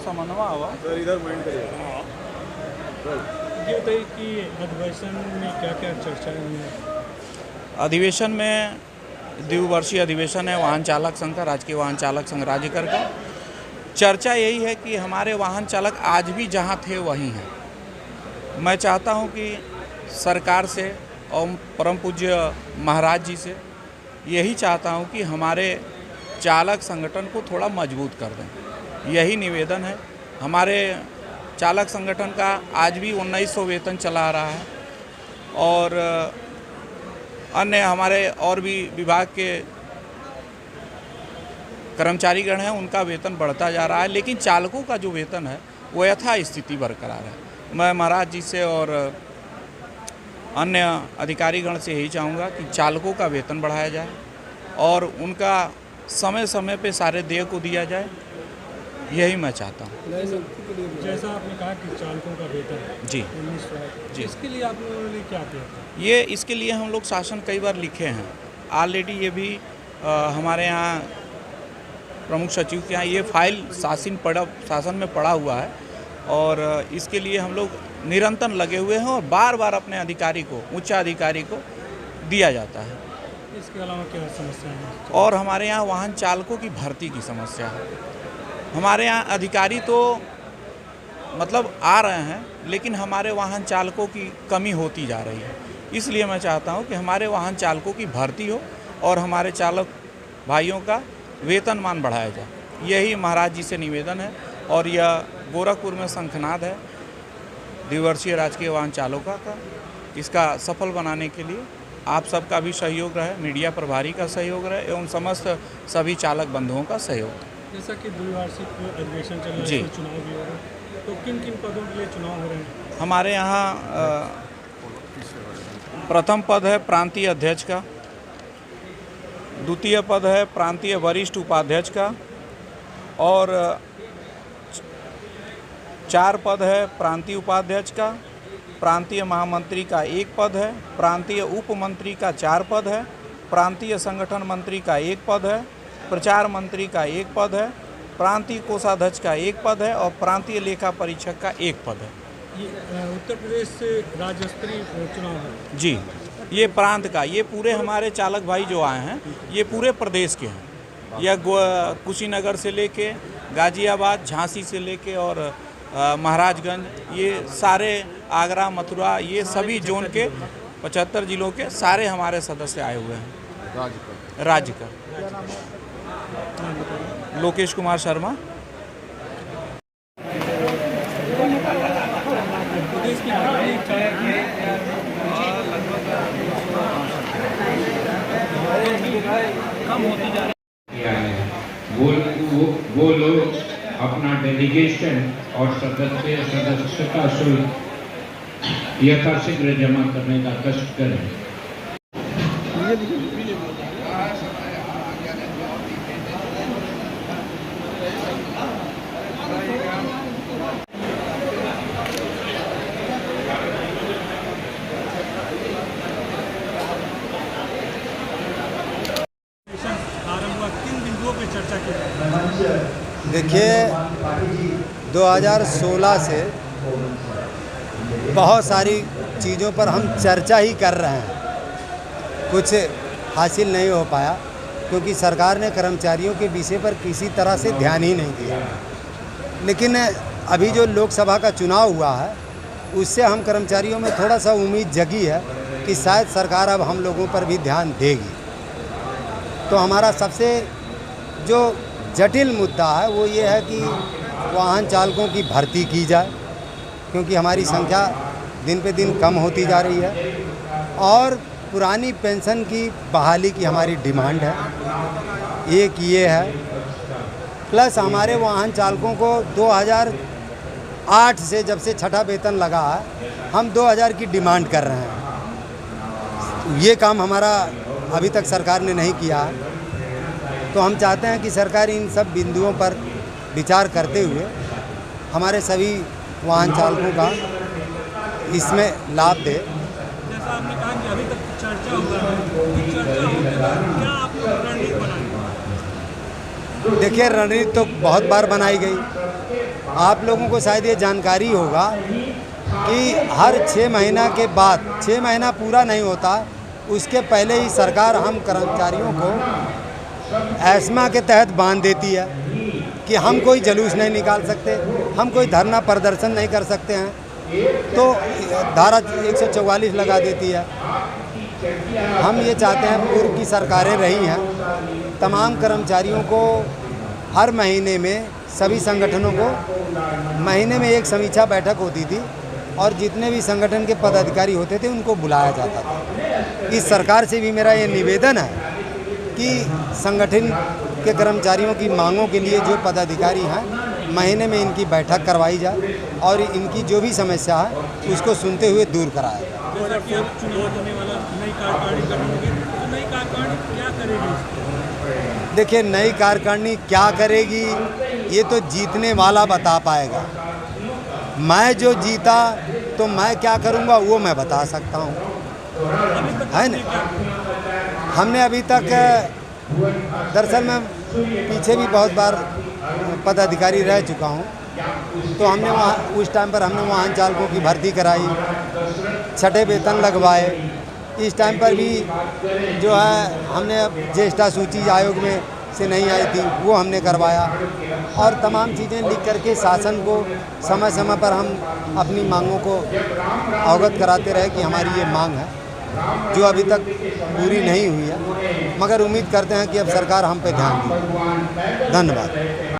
सा मनवा हुआ सर, इधर माइंड करिए। ये बताइए कि अधिवेशन में क्या क्या चर्चाएं हुई हैं? अधिवेशन में द्विवर्षीय अधिवेशन है वाहन चालक संघ का, राजकीय वाहन चालक संघ राज्यकर का। चर्चा यही है कि हमारे वाहन चालक आज भी जहां थे वहीं हैं। मैं चाहता हूं कि सरकार से और परम पूज्य महाराज जी से यही चाहता हूं कि हमारे चालक संगठन को थोड़ा मजबूत कर दें। यही निवेदन है। हमारे चालक संगठन का आज भी 1900 वेतन चला रहा है और अन्य हमारे और भी विभाग के कर्मचारीगण हैं, उनका वेतन बढ़ता जा रहा है, लेकिन चालकों का जो वेतन है वो यथास्थिति बरकरार है। मैं महाराज जी से और अन्य अधिकारीगण से यही चाहूँगा कि चालकों का वेतन बढ़ाया जाए और उनका समय समय पे सारे देय को दिया जाए। यही मैं चाहता हूँ। जैसा आपने कहा कि चालकों का वेतन जी 1900 है, जी। इसके लिए आप लोगों ने क्या किया था? ये इसके लिए हम लोग शासन कई बार लिखे हैं ऑलरेडी। ये भी हमारे यहाँ प्रमुख सचिव के यहाँ ये फाइल शासन में पड़ा हुआ है और इसके लिए हम लोग निरंतर लगे हुए हैं और बार बार अपने अधिकारी को, उच्च अधिकारी को दिया जाता है। इसके अलावा क्या समस्या है? और हमारे यहाँ वाहन चालकों की भर्ती की समस्या है। हमारे यहाँ अधिकारी तो मतलब आ रहे हैं, लेकिन हमारे वाहन चालकों की कमी होती जा रही है। इसलिए मैं चाहता हूँ कि हमारे वाहन चालकों की भर्ती हो और हमारे चालक भाइयों का वेतनमान बढ़ाया जाए। यही महाराज जी से निवेदन है और यह गोरखपुर में शंखनाद है द्विवर्षीय राजकीय वाहन चालकों का। इसका सफल बनाने के लिए आप सबका भी सहयोग रहे, मीडिया प्रभारी का सहयोग रहे एवं समस्त सभी चालक बंधुओं का सहयोग रहे। जैसा कि द्विवार्षिक अधिवेशन चल रहा है, जी। इसमें चुनाव भी हो रहा है, तो किन किन पदों के लिए चुनाव हो रहे हैं? हमारे यहाँ प्रथम पद है प्रांतीय अध्यक्ष का, द्वितीय पद है प्रांतीय वरिष्ठ उपाध्यक्ष का और 4 पद है प्रांतीय उपाध्यक्ष का, प्रांतीय महामंत्री का 1 पद है, प्रांतीय उप मंत्री का 4 पद है, प्रांतीय संगठन मंत्री का 1 पद है, प्रचार मंत्री का 1 पद है, प्रांतीय कोषाध्यक्ष का 1 पद है और प्रांतीय लेखा परीक्षक का 1 पद है। ये उत्तर प्रदेश से राज्य स्तरीय चुनाव है जी, ये प्रांत का, ये पूरे हमारे चालक भाई जो आए हैं ये पूरे प्रदेश के हैं। यह कुशीनगर से लेके गाजियाबाद, झांसी से लेके और महाराजगंज, ये सारे आगरा, मथुरा, ये सभी जोन के 75 जिलों के सारे हमारे सदस्य आए हुए हैं। राज्य का लोकेश कुमार शर्मा। प्रदेश की कम होती जा रही है। वो लोग अपना डेलीगेशन और सदस्यता शुल्क यथाशीघ्र जमा करने का कष्ट करें। चर्चा की? देखिए, 2016 से बहुत सारी चीज़ों पर हम चर्चा ही कर रहे हैं, कुछ हासिल नहीं हो पाया क्योंकि सरकार ने कर्मचारियों के विषय पर किसी तरह से ध्यान ही नहीं दिया। लेकिन अभी जो लोकसभा का चुनाव हुआ है उससे हम कर्मचारियों में थोड़ा सा उम्मीद जगी है कि शायद सरकार अब हम लोगों पर भी ध्यान देगी। तो हमारा सबसे जो जटिल मुद्दा है वो ये है कि वाहन चालकों की भर्ती की जाए, क्योंकि हमारी संख्या दिन पे दिन कम होती जा रही है और पुरानी पेंशन की बहाली की हमारी डिमांड है। एक ये है, प्लस हमारे वाहन चालकों को 2008 से जब से छठा वेतन लगा है हम 2000 की डिमांड कर रहे हैं। ये काम हमारा अभी तक सरकार ने नहीं किया है। तो हम चाहते हैं कि सरकार इन सब बिंदुओं पर विचार करते हुए हमारे सभी वाहन चालकों का इसमें लाभ दे। जैसा आपने कहा कि अभी तक चर्चा हुआ है, क्या आप लोग रणनीति बनाएंगे? देखिए, रणनीति तो बहुत बार बनाई गई, आप लोगों को शायद ये जानकारी होगा कि हर 6 महीना के बाद 6 महीना पूरा नहीं होता उसके पहले ही सरकार हम कर्मचारियों को एस्मा के तहत बांध देती है कि हम कोई जुलूस नहीं निकाल सकते, हम कोई धरना प्रदर्शन नहीं कर सकते हैं, तो धारा 144 लगा देती है। हम ये चाहते हैं, पूर्व की सरकारें रही हैं, तमाम कर्मचारियों को हर महीने में सभी संगठनों को महीने में एक समीक्षा बैठक होती थी और जितने भी संगठन के पदाधिकारी होते थे उनको बुलाया जाता था। इस सरकार से भी मेरा ये निवेदन है कि संगठन के कर्मचारियों की मांगों के लिए जो पदाधिकारी हैं महीने में इनकी बैठक करवाई जाए और इनकी जो भी समस्या है उसको सुनते हुए दूर कराया जाए। जैसा कि अब चुनाव होने वाला, नई कार्यकारिणी गठन होगी, तो नई कार्यकारिणी क्या करेगी? देखिए, नई कार्यकारिणी क्या करेगी ये तो जीतने वाला बता पाएगा। मैं जो जीता तो मैं क्या करूँगा वो मैं बता सकता हूँ, है ना। हमने अभी तक दरअसल मैं पीछे भी बहुत बार पदाधिकारी रह चुका हूँ, तो हमने वहाँ उस टाइम पर हमने वाहन चालकों की भर्ती कराई, छठे वेतन लगवाए। इस टाइम पर भी जो है हमने ज्येष्ठता सूची आयोग में से नहीं आई थी वो हमने करवाया और तमाम चीज़ें लिख करके शासन को समय समय पर हम अपनी मांगों को अवगत कराते रहे कि हमारी ये मांग है जो अभी तक पूरी नहीं हुई है, मगर उम्मीद करते हैं कि अब सरकार हम पे ध्यान देगी। धन्यवाद।